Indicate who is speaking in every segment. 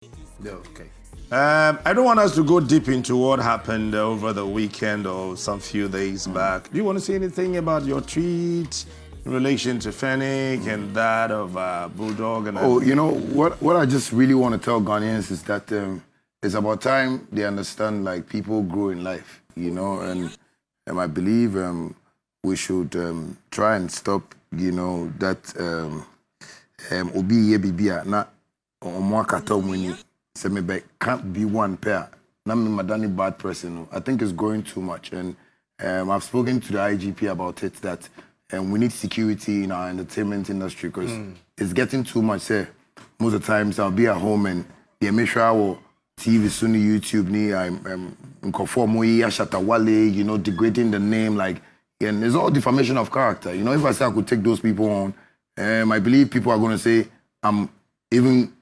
Speaker 1: Yeah, okay.
Speaker 2: I don't want us to go deep into what happened over the weekend or some few days back. Do you want to say anything about your tweet in relation to Fennec and that of Bulldog? And
Speaker 1: you know, what I just really want to tell Ghanaians is that it's about time they understand, like, people grow in life, you know, and I believe we should try and stop, you know, that obi ye bibia na omo akata muni say me can't be one pair. Na me madani bad person. I think it's growing too much, and I've spoken to the IGP about it that we need security in our entertainment industry because it's getting too much. Most of the times I'll be at home and make sure I will TV soon YouTube ni I'm conform Shatta Wale, you know, degrading the name, like, and it's all defamation of character. You know, if I say I could take those people on, I believe people are going to say I'm even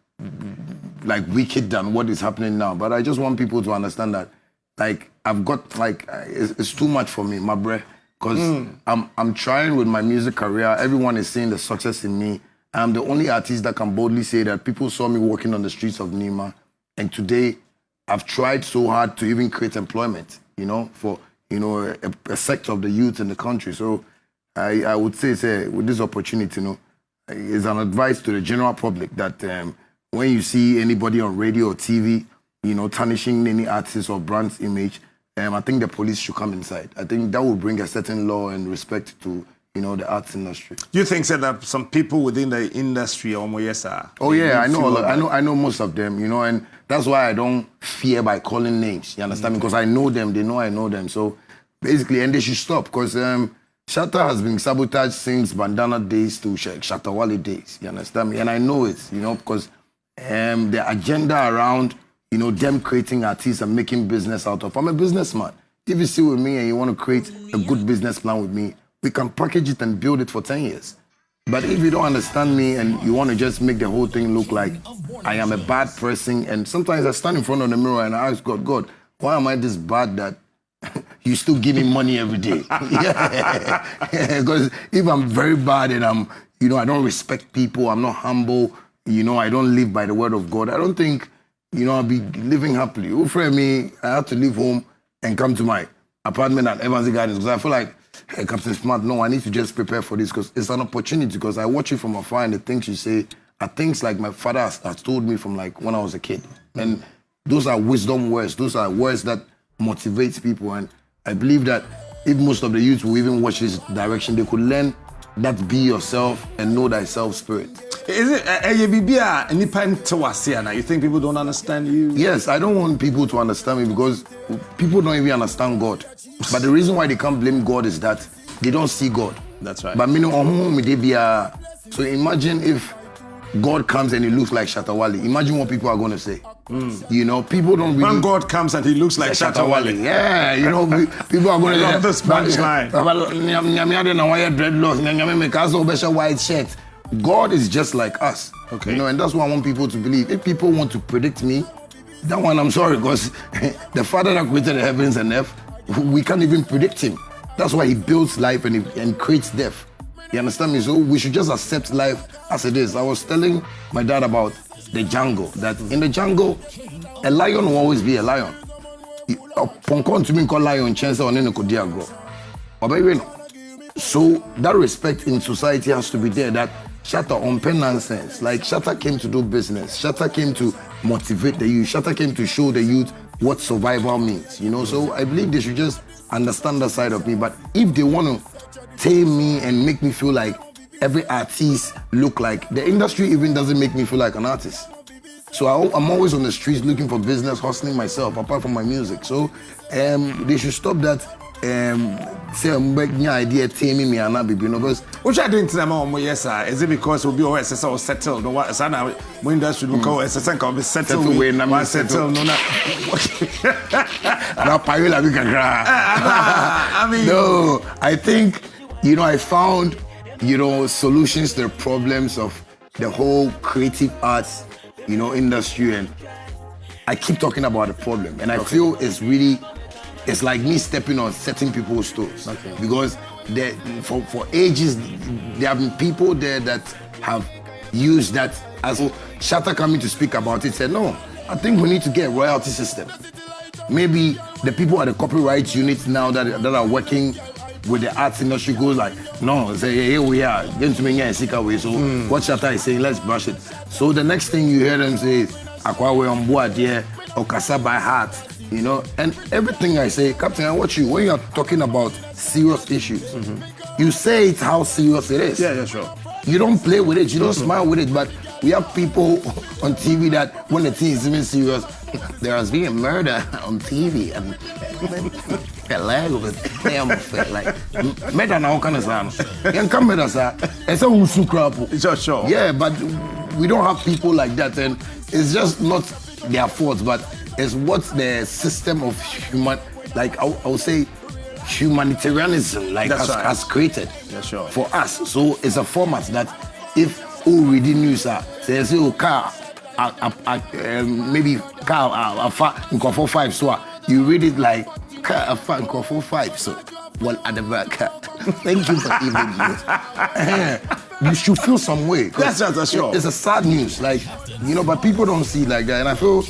Speaker 1: like wicked than what is happening now. But I just want people to understand that, like, I've got, like, it's too much for me, my bruh, because I'm trying with my music career. Everyone is seeing the success in me. I'm the only artist that can boldly say that people saw me walking on the streets of Nima, and today I've tried so hard to even create employment, you know, for, you know, a sector of the youth in the country. So I would say with this opportunity, you know, is an advice to the general public that when you see anybody on radio or TV, you know, tarnishing any artist or brand's image, I think the police should come inside. I think that will bring a certain law and respect to, you know, the arts industry.
Speaker 2: Do you think that some people within the industry are more yes, sir?
Speaker 1: Oh yeah, I know most of them, you know, and that's why I don't fear by calling names. You understand me? Because I know them, they know I know them. So basically, and they should stop because Shatta has been sabotaged since Bandana days to Shatta Wale days. You understand me? And I know it, you know, because the agenda around, you know, them creating artists and making business out of. I'm a businessman. If you sit with me and you want to create a good business plan with me, we can package it and build it for 10 years. But if you don't understand me and you want to just make the whole thing look like I am a bad person, and sometimes I stand in front of the mirror and I ask God, why am I this bad that you still give me money every day? Because if I'm very bad and I'm, you know, I don't respect people, I'm not humble, you know, I don't live by the word of God, I don't think, you know, I'll be living happily. Who for me, I have to leave home and come to my apartment at Evans Gardens because I feel like, hey, Captain Smart, no, I need to just prepare for this because it's an opportunity because I watch you from afar and the things you say are things like my father has told me from like when I was a kid. And those are wisdom words. Those are words that motivate people. And I believe that if most of the youth will even watch this direction, they could learn that be yourself and know thyself spirit.
Speaker 2: Is it you think people don't understand you?
Speaker 1: Yes, I don't want people to understand me because people don't even understand God. But the reason why they can't blame God is that they don't see God.
Speaker 2: That's right.
Speaker 1: But so imagine if God comes and he looks like Shatta Wale. Imagine what people are going to say. You know, people don't really...
Speaker 2: When God comes and he looks like Shatta Wale.
Speaker 1: Yeah, you know, people are going to...
Speaker 2: I love this punchline.
Speaker 1: White shirt. God is just like us.
Speaker 2: Okay.
Speaker 1: You know, and that's what I want people to believe. If people want to predict me, that one I'm sorry, because the Father that created the heavens and earth, we can't even predict him. That's why he builds life and creates death. You understand me? So we should just accept life as it is. I was telling my dad about the jungle, that in the jungle, a lion will always be a lion. So that respect in society has to be there, that Shatta on pen nonsense. Like Shatta came to do business. Shatta came to motivate the youth. Shatta came to show the youth what survival means, you know? So I believe they should just understand that side of me. But if they want to tame me and make me feel like every artist look like, the industry even doesn't make me feel like an artist. So I'm always on the streets looking for business, hustling myself, apart from my music. So they should stop that. Say idea taming me and not be, you know, because
Speaker 2: which I didn't know, yes, sir. Is it because we'll be always settled? No, what Sana when does you call as a second be settled away, no settle, no, I mean,
Speaker 1: no, I think, you know, I found, you know, solutions to the problems of the whole creative arts, you know, industry, and I keep talking about the problem, and I feel it's like me stepping on certain people's toes.
Speaker 2: Okay.
Speaker 1: Because for ages, there have been people there that have used that as Shatta coming to speak about it said, no, I think we need to get a royalty system. Maybe the people at the copyright units now that are working with the arts industry goes like, no, say, here we are, going to make a sicker way. So what Shatta is saying, let's brush it. So the next thing you hear them say is, Akwa we on board here, Okasa by heart, you know, and everything I say, Captain, I watch you, when you're talking about serious issues, you say it how serious it is.
Speaker 2: Yeah, sure.
Speaker 1: You don't play with it, you don't smile with it, but we have people on TV that when the thing is even serious, there has been a murder on TV and like murder now kind of sound. You come with us, it's a
Speaker 2: It's sure.
Speaker 1: Yeah, but we don't have people like that, and it's just not their fault, but it's what the system of human, like I would say, humanitarianism, like has created for us. So it's a format that if reading news says car maybe car for 5 so you read it like car for 5 so well at the back. Thank you for even news. You should feel some way.
Speaker 2: That's sure.
Speaker 1: It's a sad news, like, you know, but people don't see it like that, and I feel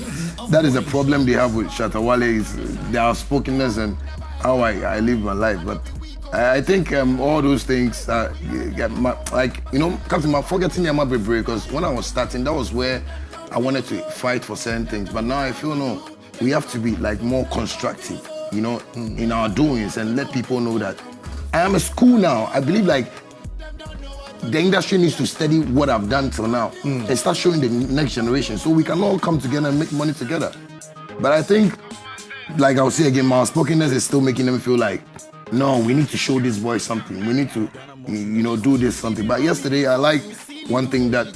Speaker 1: that is a problem they have with Shatta. Wale is their outspokenness and how I live my life, but I think all those things, like, you know, Captain, I'm forgetting Emadek because when I was starting, that was where I wanted to fight for certain things. But now I feel, no, we have to be like more constructive, you know, in our doings and let people know that I am a school now. I believe like the industry needs to study what I've done till now and start showing the next generation so we can all come together and make money together. But I think, like I'll say again, my outspokenness is still making them feel like, no, we need to show this boy something. We need to, you know, do this something. But yesterday, I like one thing that,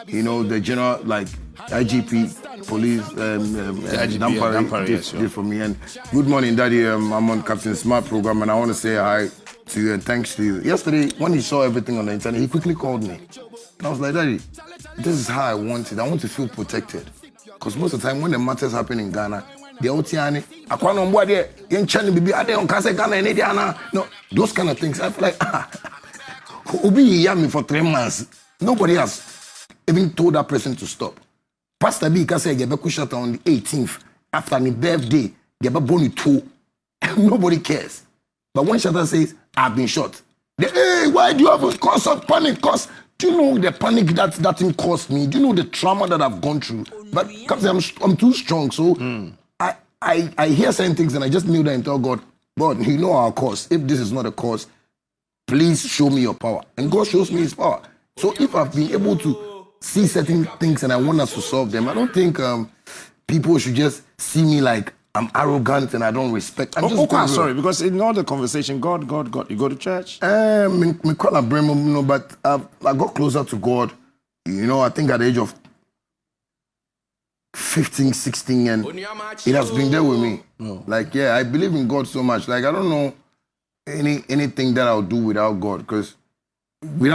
Speaker 1: you know, the general, like, IGP, police, Dampari did for me. And good morning, Daddy. I'm on Captain Smart program, and I want to say hi to you and thanks to you. Yesterday, when he saw everything on the internet, he quickly called me. And I was like, Daddy, this is how I want it. I want to feel protected. Because most of the time, when the matters happen in Ghana, the Otiani, Aquano Boade, Yen Chani Bibi, Ade on Kase Ghana and Ediana. No, those kind of things. I feel like, Obi Yami for 3 months. Nobody has even told that person to stop. Pastor B Kase Gebe Shatta on the 18th, after my birthday, Gebe Boni 2. Nobody cares. But when Shatta says, I've been shot, hey, why do you have a cause of panic? Cause do you know the panic that thing caused me? Do you know the trauma that I've gone through? But I'm too strong, so I hear certain things and I just kneel down and tell God, God, you know our cause. If this is not a cause, please show me your power. And God shows me his power. So if I've been able to see certain things and I want us to solve them, I don't think people should just see me like I'm arrogant and I don't respect.
Speaker 2: Sorry, because in all the conversation, God, you go to church?
Speaker 1: Me call a Bremo, but I got closer to God, you know, I think at the age of 15, 16, and it has been there with me. Like, yeah, I believe in God so much. Like, I don't know anything that I'll do without God, because without